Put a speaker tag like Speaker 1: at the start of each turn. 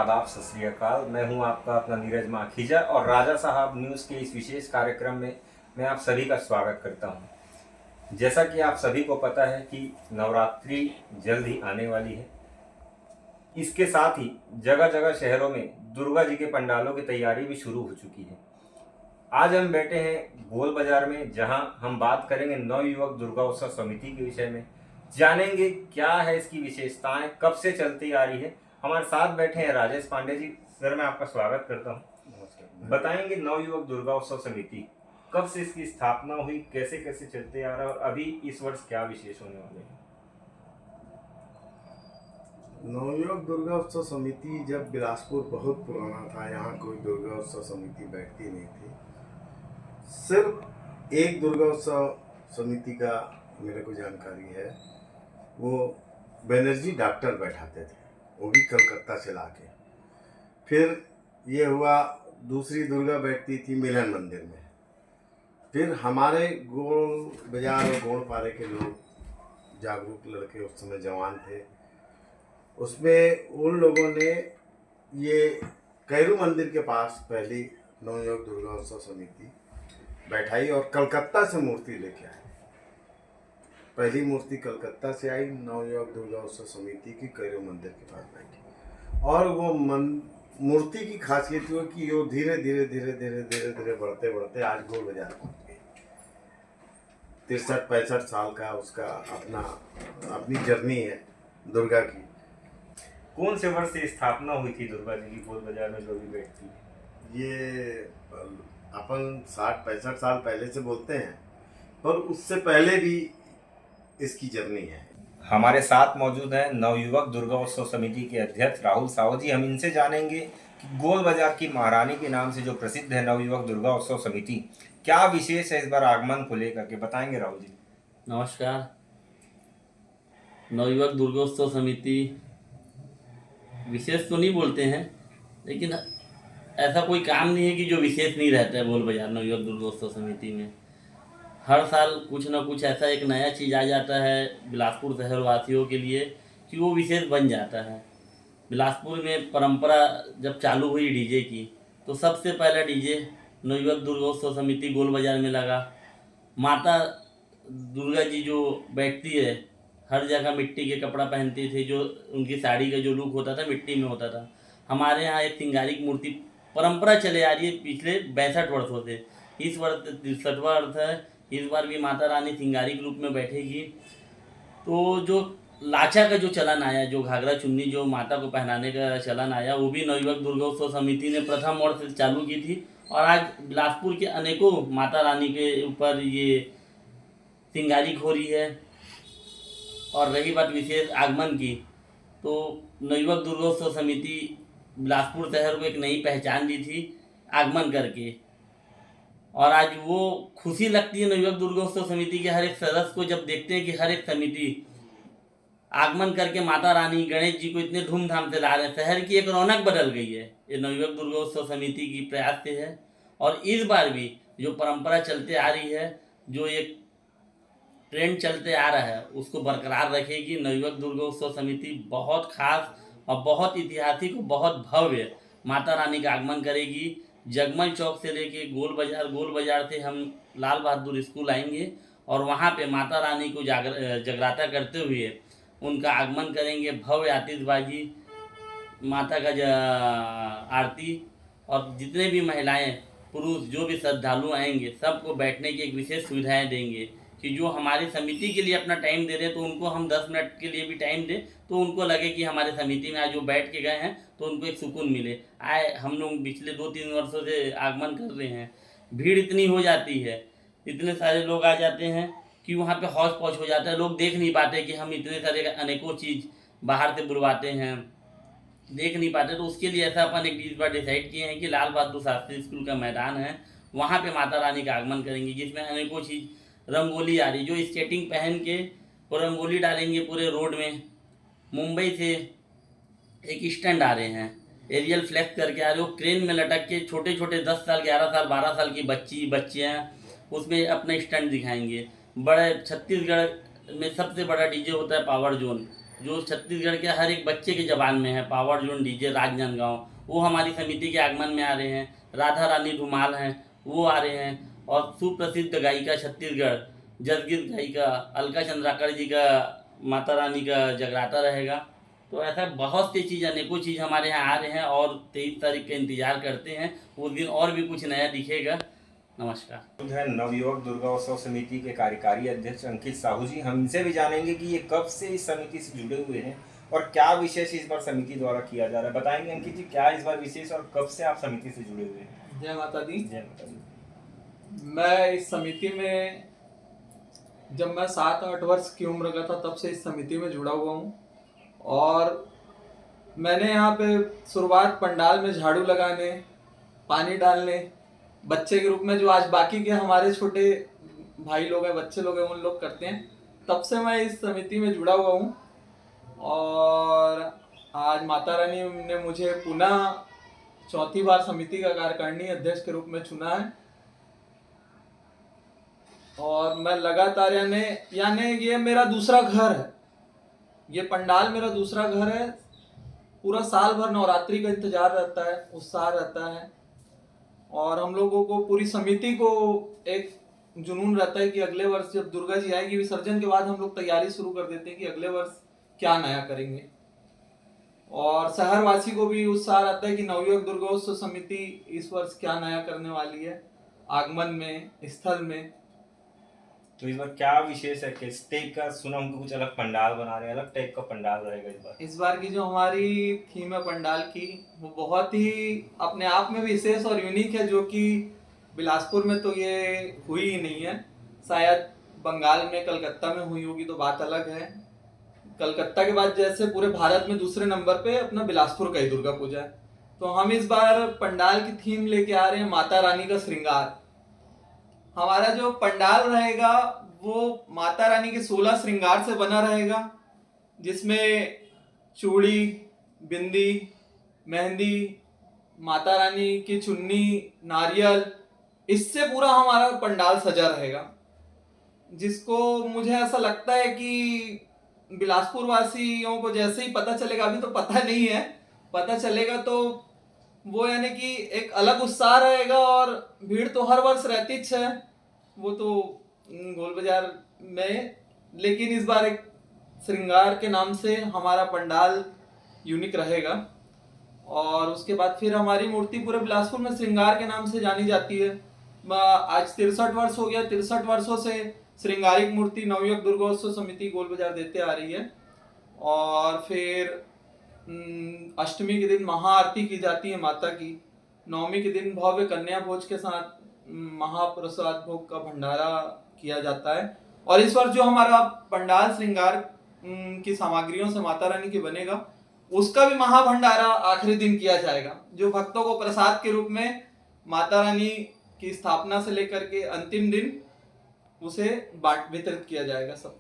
Speaker 1: आदाब, सत श्री अकाल। मैं हूं आपका अपना नीरज माखीजा और राजा साहब न्यूज़ के इस विशेष कार्यक्रम में मैं आप सभी का स्वागत करता हूं। जैसा कि आप सभी को पता है कि नवरात्रि जल्द ही आने वाली है। इसके साथ ही जगह जगह शहरों में दुर्गा जी के पंडालों की तैयारी भी शुरू हो चुकी है। आज हम बैठे हैं गोल बाजार में, जहां हम बात करेंगे नवयुवक दुर्गा उत्सव समिति के विषय में। जानेंगे क्या है इसकी विशेषताएं, कब से चलती आ रही है। हमारे साथ बैठे हैं राजेश पांडे जी। सर, मैं आपका स्वागत करता हूं।
Speaker 2: नमस्कार।
Speaker 1: बताएंगे नवयुवक दुर्गा उत्सव समिति कब से इसकी स्थापना हुई, कैसे कैसे चलते आ रहा है और अभी इस वर्ष क्या विशेष होने वाले हैं।
Speaker 2: नवयुवक दुर्गा उत्सव समिति जब बिलासपुर बहुत पुराना था, यहाँ कोई दुर्गा उत्सव समिति बैठती नहीं थी। सिर्फ एक दुर्गा उत्सव समिति का मेरे को जानकारी है, वो बनर्जी डॉक्टर बैठाते थे, वो भी कलकत्ता से लाके। फिर ये हुआ, दूसरी दुर्गा बैठती थी मिलन मंदिर में। फिर हमारे गोल बाजार और गोड़ पारे के लोग जागरूक लड़के उस समय जवान थे, उसमें उन लोगों ने ये कैरू मंदिर के पास पहली नवयुवक दुर्गा उत्सव समिति बैठाई और कलकत्ता से मूर्ति लेके आए। पहली मूर्ति कलकत्ता से आई, नवयुवक दुर्गा उत्सव समिति की कैरू मंदिर के पास बैठी। और वो मूर्ति की खासियत हुई कि वो धीरे धीरे धीरे धीरे धीरे धीरे बढ़ते बढ़ते आज गोल बाजार पहुँच गई। 63-65 साल का उसका अपनी जर्नी है दुर्गा की।
Speaker 1: कौन से वर्ष से स्थापना हुई थी दुर्गा जी की गोल बाजार में जो भी बैठती है?
Speaker 2: ये अपन 60-65 साल पहले से बोलते हैं, पर उससे पहले भी इसकी जर्नी है।
Speaker 1: हमारे साथ मौजूद हैं नवयुवक दुर्गा उत्सव समिति के अध्यक्ष राहुल साहू जी। हम इनसे जानेंगे कि गोल बाजार की महारानी के नाम से जो प्रसिद्ध है नवयुवक दुर्गा उत्सव समिति, क्या विशेष है इस बार आगमन को लेकर के, बताएंगे राहुल जी।
Speaker 3: नमस्कार। नवयुवक दुर्गा उत्सव समिति विशेष तो नहीं बोलते हैं, लेकिन ऐसा कोई काम नहीं है कि जो विशेष नहीं रहता है। गोल बाजार नवयुवक दुर्गा उत्सव समिति में हर साल कुछ ना कुछ ऐसा एक नया चीज़ आ जाता है बिलासपुर शहर वासियों के लिए कि वो विशेष बन जाता है। बिलासपुर में परंपरा जब चालू हुई डीजे की, तो सबसे पहला डीजे नवयुवक दुर्गा उत्सव समिति गोल बाजार में लगा। माता दुर्गा जी जो बैठती है, हर जगह मिट्टी के कपड़ा पहनते थे, जो उनकी साड़ी का जो लुक होता था मिट्टी में होता था। हमारे यहाँ एक सिंगारिक मूर्ति परंपरा चले आ रही है पिछले 62 वर्षों से। इस वर्ष 63वां वर्ष है। इस बार भी माता रानी सिंगारिक रूप में बैठेगी। तो जो लाचा का जो चलन आया, जो घाघरा चुन्नी जो माता को पहनाने का चलन आया, वो भी नवयुवक दुर्गा उत्सव समिति ने प्रथम वर्ष से चालू की थी। और आज बिलासपुर के अनेकों माता रानी के ऊपर ये सिंगारिक हो रही है। और रही बात विशेष आगमन की, तो नवयुवक दुर्गा उत्सव समिति बिलासपुर शहर को एक नई पहचान दी थी आगमन करके। और आज वो खुशी लगती है नवयुवक दुर्गा उत्सव समिति के हर एक सदस्य को, जब देखते हैं कि हर एक समिति आगमन करके माता रानी गणेश जी को इतने धूमधाम से ला रहे हैं। शहर की एक रौनक बदल गई है, ये नवयुवक दुर्गा उत्सव समिति की प्रयास से है। और इस बार भी जो परंपरा चलते आ रही है, जो एक ट्रेंड चलते आ रहा है, उसको बरकरार रखेगी। नवयुवक दुर्गा उत्सव समिति बहुत खास और बहुत ऐतिहासिक और बहुत भव्य माता रानी का आगमन करेगी। जगमल चौक से लेके गोल बाजार से हम लाल बहादुर स्कूल आएंगे और वहाँ पे माता रानी को जगराता करते हुए उनका आगमन करेंगे। भव्य आतिशबाजी, माता का आरती, और जितने भी महिलाएं पुरुष जो भी श्रद्धालु आएंगे सबको बैठने की एक विशेष सुविधाएं देंगे। कि जो हमारी समिति के लिए अपना टाइम दे रहे हैं, तो उनको हम 10 मिनट के लिए भी टाइम दें, तो उनको लगे कि हमारे समिति में आज जो बैठ के गए हैं, तो उनको एक सुकून मिले। हम लोग पिछले 2-3 वर्षों से आगमन कर रहे हैं, भीड़ इतनी हो जाती है, इतने सारे लोग आ जाते हैं कि वहाँ पे हौच पौच हो जाता है। लोग देख नहीं पाते कि हम इतने सारे अनेकों चीज़ बाहर से बुलवाते हैं, देख नहीं पाते। तो उसके लिए ऐसा अपन एक इस बार डिसाइड किए हैं कि लाल बहादुर शास्त्री स्कूल का मैदान है, वहाँ पे माता रानी का आगमन करेंगे, जिसमें अनेकों चीज़ रंगोली आ रही, जो स्केटिंग पहन के वो रंगोली डालेंगे पूरे रोड में। मुंबई से एक स्टैंड आ रहे हैं, एरियल फ्लैक्स करके आ रहे हो, क्रेन में लटक के छोटे छोटे 10 साल 11 साल 12 साल की बच्चियाँ उसमें अपना स्टैंड दिखाएंगे। बड़े छत्तीसगढ़ में सबसे बड़ा डीजे होता है पावर जोन, जो छत्तीसगढ़ के हर एक बच्चे के जबान में है, पावर जोन डीजे राजनांदगांव, वो हमारी समिति के आगमन में आ रहे हैं। राधा रानी धुमाल हैं, वो आ रहे हैं। और सुप्रसिद्ध गायिका छत्तीसगढ़ जसगीत गायिका अलका चंद्राकर जी का माता रानी का जगराता रहेगा। तो ऐसा बहुत सी चीज़, अनेकों चीज़ हमारे यहाँ आ रहे हैं और 23 तारीख का इंतजार करते हैं। उस दिन और भी कुछ नया दिखेगा। नमस्कार।
Speaker 1: है नवयुवक दुर्गोत्सव समिति के कार्यकारी अध्यक्ष अंकित साहू जी। हम इनसे भी जानेंगे कि ये कब से इस समिति से जुड़े हुए हैं और क्या विशेष इस बार समिति द्वारा किया जा रहा है। बताएंगे अंकित जी, क्या इस बार विशेष और कब से आप समिति से जुड़े हुए हैं?
Speaker 4: जय माता दी।
Speaker 1: जय माता दी।
Speaker 4: मैं इस समिति में जब मैं 7-8 वर्ष की उम्र का था तब से इस समिति में जुड़ा हुआ हूँ। और मैंने यहाँ पे शुरुआत पंडाल में झाड़ू लगाने, पानी डालने, बच्चे के रूप में जो आज बाकी के हमारे छोटे भाई लोग हैं, बच्चे लोग हैं, उन लोग करते हैं। तब से मैं इस समिति में जुड़ा हुआ हूँ। और आज माता रानी ने मुझे पुनः चौथी बार समिति का कार्यकारिणी अध्यक्ष के रूप में चुना है। और मैं लगातार यानी ये मेरा दूसरा घर है, ये पंडाल मेरा दूसरा घर है। पूरा साल भर नवरात्रि का इंतजार रहता है, उत्साह रहता है। और हम लोगों को, पूरी समिति को एक जुनून रहता है कि अगले वर्ष जब दुर्गा जी आएगी विसर्जन के बाद, हम लोग तैयारी शुरू कर देते हैं कि अगले वर्ष क्या नया करेंगे। और शहरवासी को भी उत्साह रहता है कि नवयुवक दुर्गोत्सव समिति इस वर्ष क्या नया करने वाली है, आगमन में, स्थल में।
Speaker 1: तो इस बार क्या विशेष है? किस टाइप का सुना हमको, कुछ अलग पंडाल बना रहे हैं, अलग टाइप का पंडाल रहेगा इस बार?
Speaker 4: इस बार की जो हमारी थीम है पंडाल की, वो बहुत ही अपने आप में विशेष और यूनिक है, जो कि बिलासपुर में तो ये हुई ही नहीं है। शायद बंगाल में, कलकत्ता में हुई होगी तो बात अलग है। कलकत्ता के बाद जैसे पूरे भारत में दूसरे नंबर पे अपना बिलासपुर का ही दुर्गा पूजा है। तो हम इस बार पंडाल की थीम लेके आ रहे हैं माता रानी का श्रृंगार। हमारा जो पंडाल रहेगा वो माता रानी के 16 श्रृंगार से बना रहेगा, जिसमें चूड़ी, बिंदी, मेहंदी, माता रानी की चुन्नी, नारियल, इससे पूरा हमारा पंडाल सजा रहेगा। जिसको मुझे ऐसा लगता है कि बिलासपुर वासियों को जैसे ही पता चलेगा, अभी तो पता नहीं है, पता चलेगा तो वो यानी कि एक अलग उत्साह रहेगा। और भीड़ तो हर वर्ष रहती है, वो तो गोल बाजार में, लेकिन इस बार एक श्रृंगार के नाम से हमारा पंडाल यूनिक रहेगा। और उसके बाद फिर हमारी मूर्ति पूरे बिलासपुर में श्रृंगार के नाम से जानी जाती है। आज 63 वर्ष हो गया, 63 वर्षों से श्रृंगारिक मूर्ति नवयुवक दुर्गोत्सव समिति गोल बाजार देते आ रही है। और फिर अष्टमी के दिन महाआरती की जाती है माता की। नवमी के दिन भव्य कन्या भोज के साथ महाप्रसाद भोग का भंडारा किया जाता है। और इस वर्ष जो हमारा पंडाल श्रृंगार की सामग्रियों से माता रानी की बनेगा, उसका भी महाभंडारा आखिरी दिन किया जाएगा, जो भक्तों को प्रसाद के रूप में माता रानी की स्थापना से लेकर के अंतिम दिन उसे वितरित किया जाएगा सब।